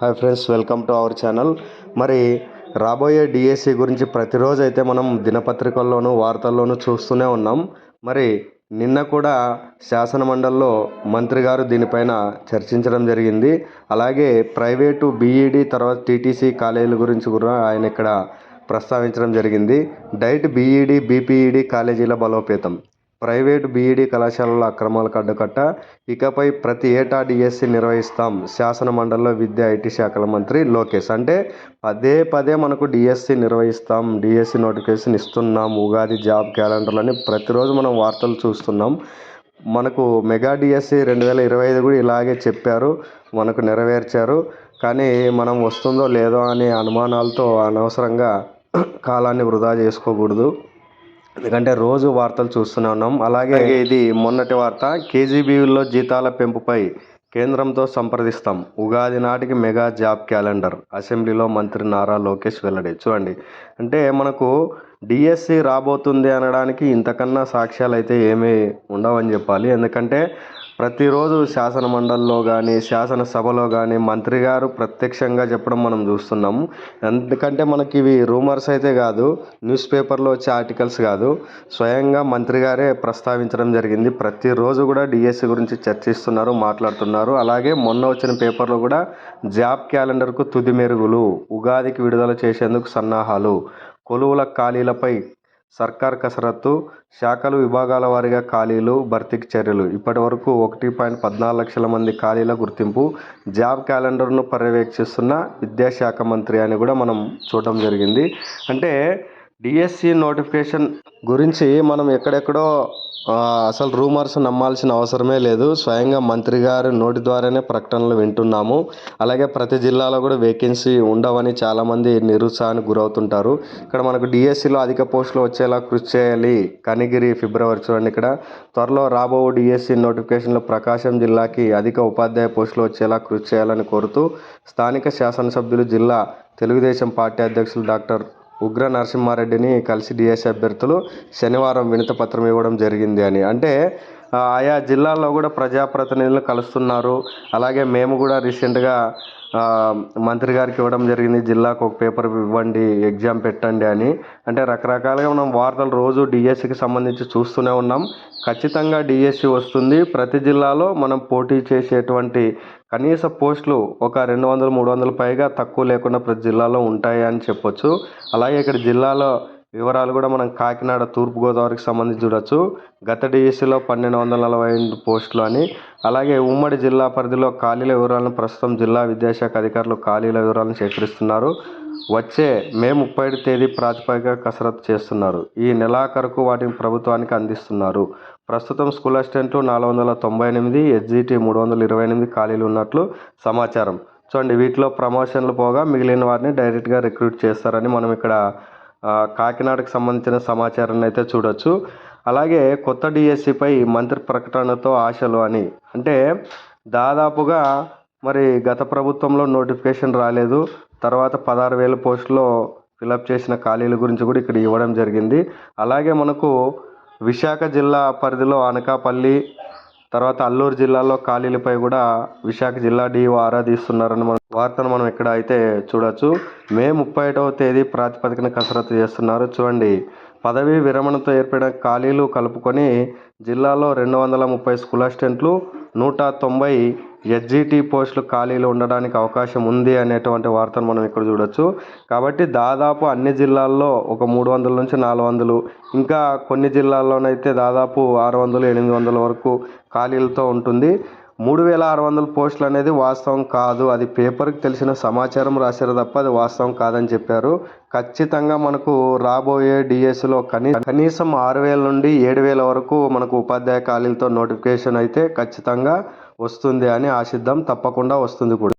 Hi friends, welcome to our channel. మరి రాబోయే DSC గురించి ప్రతిరోజు అయితే మనం దినపత్రికల్లోనూ వార్తల్లోనూ చూస్తూనే ఉన్నాం. మరి నిన్న కూడా శాసన మండలిలో మంత్రి గారు దీనిపైన చర్చించడం జరిగింది. అలాగే ప్రైవేటు బీఈడి తర్వాత టీటీసీ కాలేజీల గురించి కూడా ఆయన ఇక్కడ ప్రస్తావించడం జరిగింది. డైట్ బీఈడి బీపీఈడి కాలేజీల బలోపేతం, ప్రైవేటు బీఈడి కళాశాలల అక్రమాలకు అడ్డుకట్ట, ఇకపై ప్రతి ఏటా డిఎస్సి నిర్వహిస్తాం శాసన మండలిలో విద్యా ఐటీ శాఖల మంత్రి లోకేష్. అంటే పదే పదే మనకు డిఎస్సి నిర్వహిస్తాం, డిఎస్సి నోటిఫికేషన్ ఇస్తున్నాం, ఉగాది జాబ్ క్యాలెండర్లని ప్రతిరోజు మనం వార్తలు చూస్తున్నాం. మనకు మెగా డిఎస్సి 2025 కూడా ఇలాగే చెప్పారు, మనకు నెరవేర్చారు. కానీ మనం వస్తుందో లేదో అనే అనుమానాలతో అనవసరంగా కాలాన్ని వృధా చేసుకోకూడదు. ఎందుకంటే రోజు వార్తలు చూస్తూనే ఉన్నాం. అలాగే ఇది మొన్నటి వార్త, కేజీబీలో జీతాల పెంపుపై కేంద్రంతో సంప్రదిస్తాం, ఉగాది నాటికి మెగా జాబ్ క్యాలెండర్, అసెంబ్లీలో మంత్రి నారా లోకేష్ వెల్లడి. చూడండి, అంటే మనకు డిఎస్సి రాబోతుంది అనడానికి ఇంతకన్నా సాక్ష్యాలు అయితే ఏమీ ఉండవని చెప్పాలి. ఎందుకంటే ప్రతిరోజు శాసన మండలిలో కానీ శాసనసభలో కానీ మంత్రి గారు ప్రత్యక్షంగా చెప్పడం మనం చూస్తున్నాము. ఎందుకంటే మనకి ఇవి రూమర్స్ అయితే కాదు, న్యూస్ పేపర్లో వచ్చే ఆర్టికల్స్ కాదు, స్వయంగా మంత్రి గారే ప్రస్తావించడం జరిగింది. ప్రతిరోజు కూడా డిఎస్సి గురించి చర్చిస్తున్నారు, మాట్లాడుతున్నారు. అలాగే మొన్న వచ్చిన పేపర్లో కూడా జాబ్ క్యాలెండర్కు తుది మెరుగులు, ఉగాదికి విడుదల చేసేందుకు సన్నాహాలు, కొలువుల ఖాళీలపై సర్కార్ కసరత్తు, శాఖలు విభాగాల వారీగా ఖాళీలు భర్తీకి చర్యలు, ఇప్పటి వరకు 1.14 లక్షల మంది ఖాళీల గుర్తింపు, జాబ్ క్యాలెండర్ను పర్యవేక్షిస్తున్న విద్యాశాఖ మంత్రి అని కూడా మనం చూడడం జరిగింది. అంటే డిఎస్సి నోటిఫికేషన్ గురించి మనం ఎక్కడెక్కడో అసలు రూమర్స్ నమ్మాల్సిన అవసరమే లేదు. స్వయంగా మంత్రి గారి నోటి ద్వారానే ప్రకటనలు వింటున్నాము. అలాగే ప్రతి జిల్లాలో కూడా వేకెన్సీ ఉండవని చాలామంది నిరుత్సాహానికి గురవుతుంటారు. ఇక్కడ మనకు డిఎస్సిలో అధిక పోస్టులు వచ్చేలా కృషి చేయాలి. కనిగిరి ఫిబ్రవరి. చూడండి, ఇక్కడ త్వరలో రాబో డిఎస్సి నోటిఫికేషన్లో ప్రకాశం జిల్లాకి అధిక ఉపాధ్యాయ పోస్టులు వచ్చేలా కృషి చేయాలని కోరుతూ స్థానిక శాసనసభ్యులు, జిల్లా తెలుగుదేశం పార్టీ అధ్యక్షులు డాక్టర్ ఉగ్ర నరసింహారెడ్డిని కలిసి డిఎస్సి అభ్యర్థులు శనివారం వినతిపత్రం ఇవ్వడం జరిగింది అని. అంటే ఆయా జిల్లాల్లో కూడా ప్రజాప్రతినిధులు కలుస్తున్నారు. అలాగే మేము కూడా రీసెంట్గా మంత్రి గారికి ఇవ్వడం జరిగింది, జిల్లాకు ఒక పేపర్ ఇవ్వండి, ఎగ్జామ్ పెట్టండి అని. అంటే రకరకాలుగా మనం వార్తలు రోజు డిఎస్సికి సంబంధించి చూస్తూనే ఉన్నాం. ఖచ్చితంగా డిఎస్సి వస్తుంది. ప్రతి జిల్లాలో మనం పోటీ చేసేటువంటి కనీస పోస్టులు ఒక 200-300 పైగా తక్కువ లేకుండా ప్రతి జిల్లాలో ఉంటాయి అని చెప్పొచ్చు. అలాగే ఇక్కడ జిల్లాలో వివరాలు కూడా మనం కాకినాడ, తూర్పుగోదావరికి సంబంధించి చూడొచ్చు. గత డిఎస్సిలో 1248 పోస్టులు అని. అలాగే ఉమ్మడి జిల్లా పరిధిలో ఖాళీల వివరాలను ప్రస్తుతం జిల్లా విద్యాశాఖ అధికారులు ఖాళీల వివరాలను సేకరిస్తున్నారు. వచ్చే మే 30 తేదీ ప్రాతిపదిక కసరత్తు చేస్తున్నారు. ఈ నెలాఖరుకు వాటిని ప్రభుత్వానికి అందిస్తున్నారు. ప్రస్తుతం స్కూల్ అసిస్టెంట్లు 498, ఎస్జిటి 328 ఖాళీలు ఉన్నట్లు సమాచారం. చూడండి, వీటిలో ప్రమోషన్లు పోగా మిగిలిన వారిని డైరెక్ట్గా రిక్రూట్ చేస్తారని మనం ఇక్కడ కాకినాడకు సంబంధించిన సమాచారాన్ని అయితే చూడొచ్చు. అలాగే కొత్త డిఎస్సిపై మంత్రి ప్రకటనతో ఆశలు అని. అంటే దాదాపుగా మరి గత ప్రభుత్వంలో నోటిఫికేషన్ రాలేదు, తర్వాత 16,000 పోస్టులో ఫిలప్ చేసిన ఖాళీల గురించి కూడా ఇక్కడ ఇవ్వడం జరిగింది. అలాగే మనకు విశాఖ జిల్లా పరిధిలో అనకాపల్లి, తర్వాత అల్లూరు జిల్లాలో ఖాళీలపై కూడా విశాఖ జిల్లా డిఓ ఆరా తీస్తున్నారని వార్తను మనం ఇక్కడ అయితే చూడొచ్చు. మే 31వ తేదీ ప్రాతిపదికన కసరత్తు చేస్తున్నారు. చూడండి, పదవీ విరమణతో ఏర్పడిన ఖాళీలు కలుపుకొని జిల్లాలో 230 స్కూల్ అసిస్టెంట్లు, 190 ఎస్జిటి పోస్టులు ఖాళీలు ఉండడానికి అవకాశం ఉంది అనేటువంటి వార్తను మనం ఇక్కడ చూడొచ్చు. కాబట్టి దాదాపు అన్ని జిల్లాల్లో ఒక 300 నుంచి 400, ఇంకా కొన్ని జిల్లాల్లోనైతే దాదాపు 600-800 వరకు ఖాళీలతో ఉంటుంది. 3,600 పోస్టులు అనేది వాస్తవం కాదు, అది పేపర్కి తెలిసిన సమాచారం రాశారు తప్ప అది వాస్తవం కాదని చెప్పారు. ఖచ్చితంగా మనకు రాబోయే డిఎస్సిలో కనీసం 6,000 నుండి 7,000 వరకు మనకు ఉపాధ్యాయ ఖాళీలతో నోటిఫికేషన్ అయితే ఖచ్చితంగా వస్తుంది అని ఆశిద్దాం. తప్పకుండా వస్తుంది కూడా.